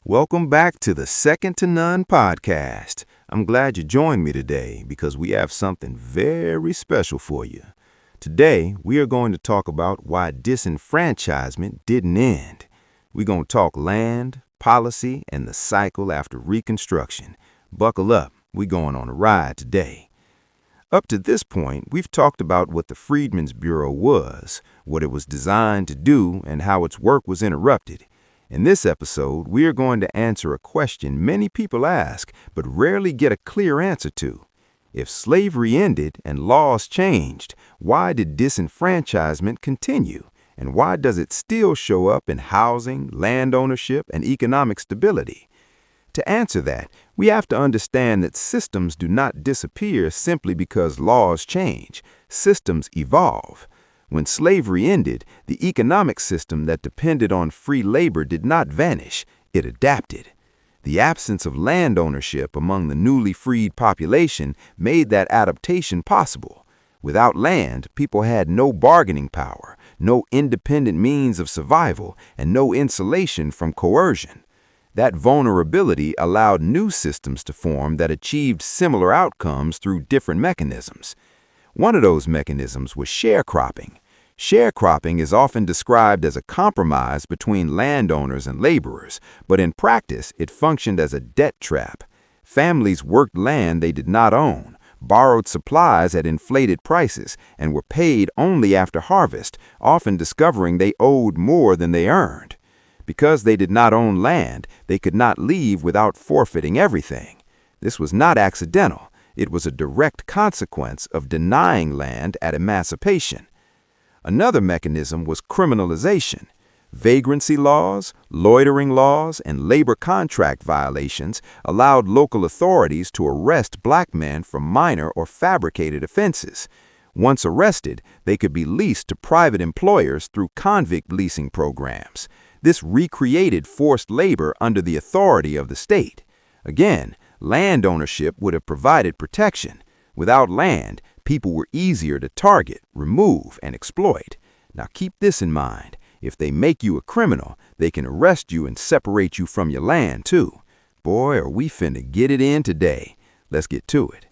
Welcome back to the Second to None podcast. I'm glad you joined me today because we have something very special for you. Today, we are going to talk about why disenfranchisement didn't end. We're going to talk land, policy, and the cycle after Reconstruction. Buckle up, we're going on a ride today. Up to this point, we've talked about what the Freedmen's Bureau was, what it was designed to do, and how its work was interrupted. In this episode, we are going to answer a question many people ask but rarely get a clear answer to. If slavery ended and laws changed, why did disenfranchisement continue? And why does it still show up in housing, land ownership, and economic stability? To answer that, we have to understand that systems do not disappear simply because laws change. Systems evolve. When slavery ended, the economic system that depended on free labor did not vanish, it adapted. The absence of land ownership among the newly freed population made that adaptation possible. Without land, people had no bargaining power, no independent means of survival, and no insulation from coercion. That vulnerability allowed new systems to form that achieved similar outcomes through different mechanisms. One of those mechanisms was sharecropping. Sharecropping is often described as a compromise between landowners and laborers, but in practice it functioned as a debt trap. Families worked land they did not own, borrowed supplies at inflated prices, and were paid only after harvest, often discovering they owed more than they earned. Because they did not own land, they could not leave without forfeiting everything. This was not accidental. It was a direct consequence of denying land at emancipation. Another mechanism was criminalization. Vagrancy laws, loitering laws, and labor contract violations allowed local authorities to arrest black men for minor or fabricated offenses. Once arrested, they could be leased to private employers through convict leasing programs. This recreated forced labor under the authority of the state. Again, land ownership would have provided protection. Without land, people were easier to target, remove, and exploit. Now keep this in mind. If they make you a criminal, they can arrest you and separate you from your land, too. Boy, are we finna get it in today. Let's get to it.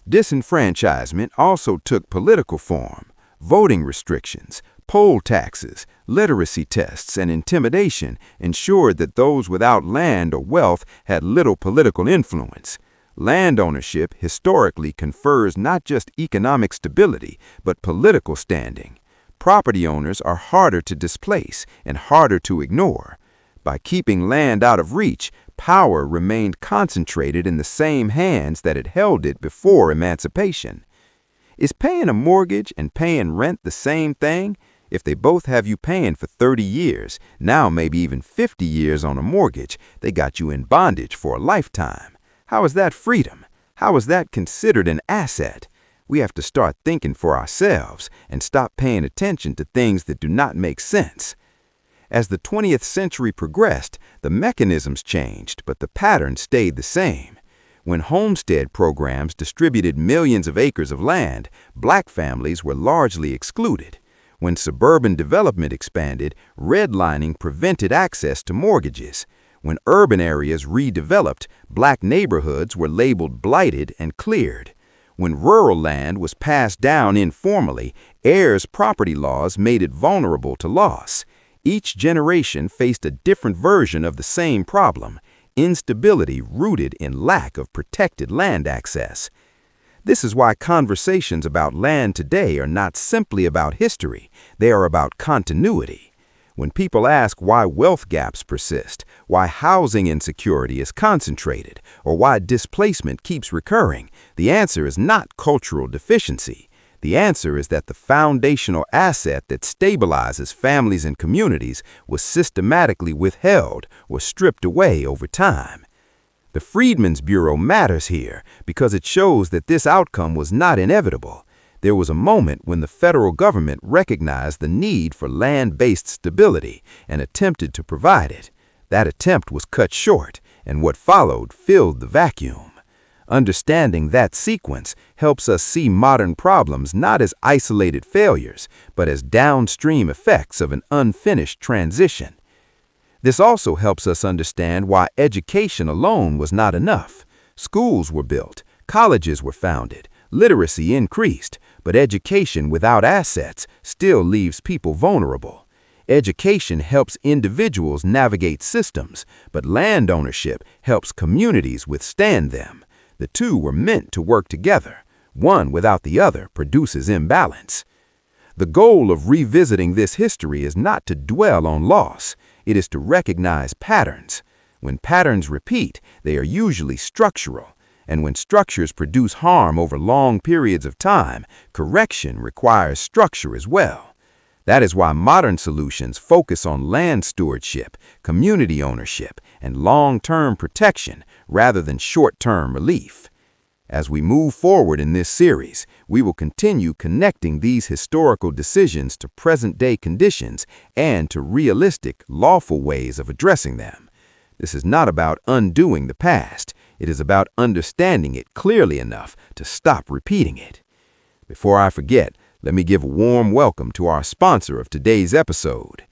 Disenfranchisement also took political form. Voting restrictions, poll taxes, literacy tests, and intimidation ensured that those without land or wealth had little political influence. Land ownership historically confers not just economic stability, but political standing. Property owners are harder to displace and harder to ignore. By keeping land out of reach, power remained concentrated in the same hands that had held it before emancipation. Is paying a mortgage and paying rent the same thing? If they both have you paying for 30 years, now maybe even 50 years on a mortgage, they got you in bondage for a lifetime. How is that freedom? How is that considered an asset? We have to start thinking for ourselves and stop paying attention to things that do not make sense. As the 20th century progressed, the mechanisms changed, but the pattern stayed the same. When homestead programs distributed millions of acres of land, black families were largely excluded. When suburban development expanded, redlining prevented access to mortgages. When urban areas redeveloped, black neighborhoods were labeled blighted and cleared. When rural land was passed down informally, heirs' property laws made it vulnerable to loss. Each generation faced a different version of the same problem: instability rooted in lack of protected land access. This is why conversations about land today are not simply about history, they are about continuity. When people ask why wealth gaps persist, why housing insecurity is concentrated, or why displacement keeps recurring, the answer is not cultural deficiency. The answer is that the foundational asset that stabilizes families and communities was systematically withheld or stripped away over time. The Freedmen's Bureau matters here because it shows that this outcome was not inevitable. There was a moment when the federal government recognized the need for land-based stability and attempted to provide it. That attempt was cut short, and what followed filled the vacuum. Understanding that sequence helps us see modern problems not as isolated failures, but as downstream effects of an unfinished transition. This also helps us understand why education alone was not enough. Schools were built, colleges were founded, literacy increased, but education without assets still leaves people vulnerable. Education helps individuals navigate systems, but land ownership helps communities withstand them. The two were meant to work together. One without the other produces imbalance. The goal of revisiting this history is not to dwell on loss. It is to recognize patterns. When patterns repeat, they are usually structural. And when structures produce harm over long periods of time, correction requires structure as well. That is why modern solutions focus on land stewardship, community ownership, and long-term protection rather than short-term relief. As we move forward in this series, we will continue connecting these historical decisions to present-day conditions and to realistic, lawful ways of addressing them. This is not about undoing the past. It is about understanding it clearly enough to stop repeating it. Before I forget, let me give a warm welcome to our sponsor of today's episode.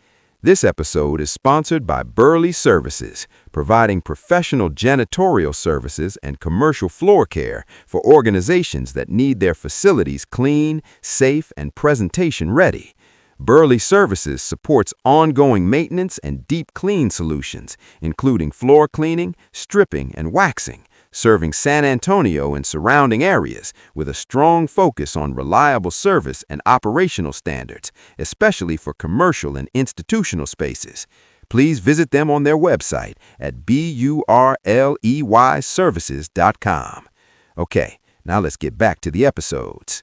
This episode is sponsored by Burley Services, providing professional janitorial services and commercial floor care for organizations that need their facilities clean, safe, and presentation ready. Burley Services supports ongoing maintenance and deep clean solutions, including floor cleaning, stripping, and waxing, serving San Antonio and surrounding areas with a strong focus on reliable service and operational standards, especially for commercial and institutional spaces. Please visit them on their website at burleyservices.com. Okay, now let's get back to the episodes.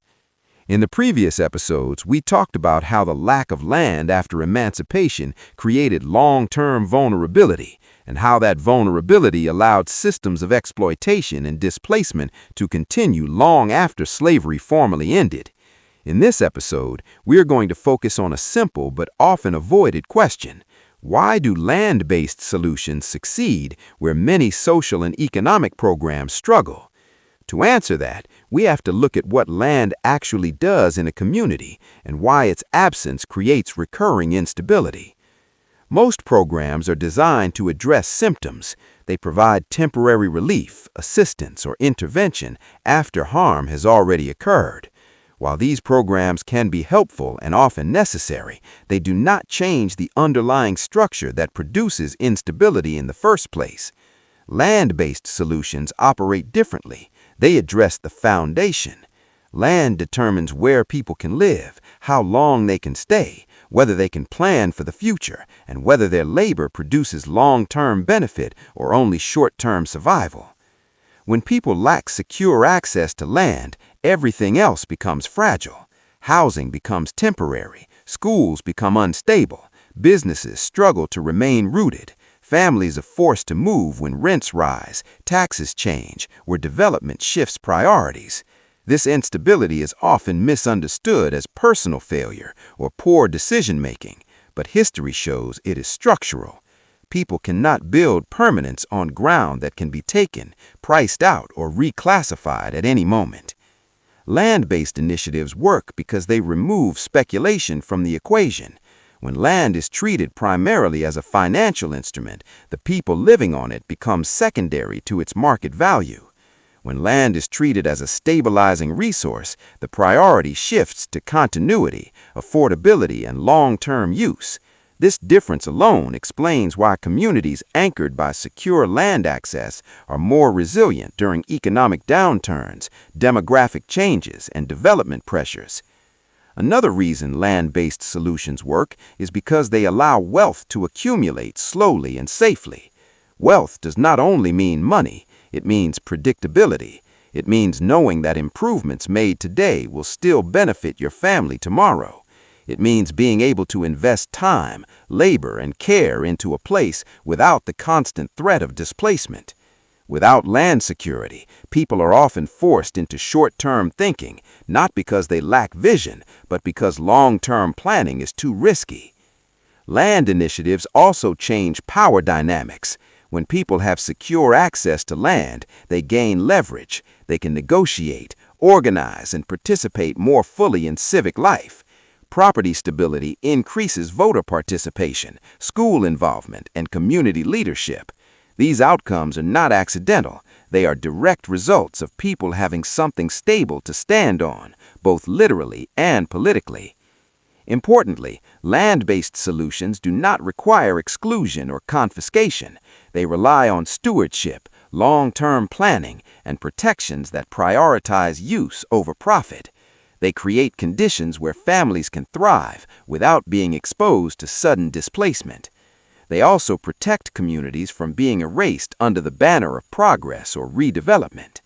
In the previous episodes, we talked about how the lack of land after emancipation created long-term vulnerability, and how that vulnerability allowed systems of exploitation and displacement to continue long after slavery formally ended. In this episode, we are going to focus on a simple but often avoided question. Why do land-based solutions succeed where many social and economic programs struggle? To answer that, we have to look at what land actually does in a community and why its absence creates recurring instability. Most programs are designed to address symptoms. They provide temporary relief, assistance, or intervention after harm has already occurred. While these programs can be helpful and often necessary, they do not change the underlying structure that produces instability in the first place. Land-based solutions operate differently. They address the foundation. Land determines where people can live, how long they can stay, whether they can plan for the future, and whether their labor produces long-term benefit or only short-term survival. When people lack secure access to land, everything else becomes fragile. Housing becomes temporary, schools become unstable, businesses struggle to remain rooted, families are forced to move when rents rise, taxes change, where development shifts priorities. This instability is often misunderstood as personal failure or poor decision-making, but history shows it is structural. People cannot build permanence on ground that can be taken, priced out, or reclassified at any moment. Land-based initiatives work because they remove speculation from the equation. When land is treated primarily as a financial instrument, the people living on it become secondary to its market value. When land is treated as a stabilizing resource, the priority shifts to continuity, affordability, and long-term use. This difference alone explains why communities anchored by secure land access are more resilient during economic downturns, demographic changes, and development pressures. Another reason land-based solutions work is because they allow wealth to accumulate slowly and safely. Wealth does not only mean money, it means predictability. It means knowing that improvements made today will still benefit your family tomorrow. It means being able to invest time, labor, and care into a place without the constant threat of displacement. Without land security, people are often forced into short-term thinking, not because they lack vision, but because long-term planning is too risky. Land initiatives also change power dynamics. When people have secure access to land, they gain leverage. They can negotiate, organize, and participate more fully in civic life. Property stability increases voter participation, school involvement, and community leadership. These outcomes are not accidental. They are direct results of people having something stable to stand on, both literally and politically. Importantly, land-based solutions do not require exclusion or confiscation. They rely on stewardship, long-term planning, and protections that prioritize use over profit. They create conditions where families can thrive without being exposed to sudden displacement. They also protect communities from being erased under the banner of progress or redevelopment.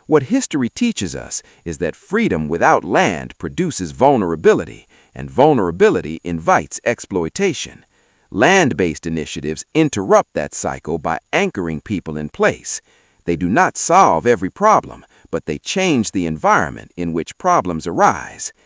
What history teaches us is that freedom without land produces vulnerability, and vulnerability invites exploitation. Land-based initiatives interrupt that cycle by anchoring people in place. They do not solve every problem, but they change the environment in which problems arise.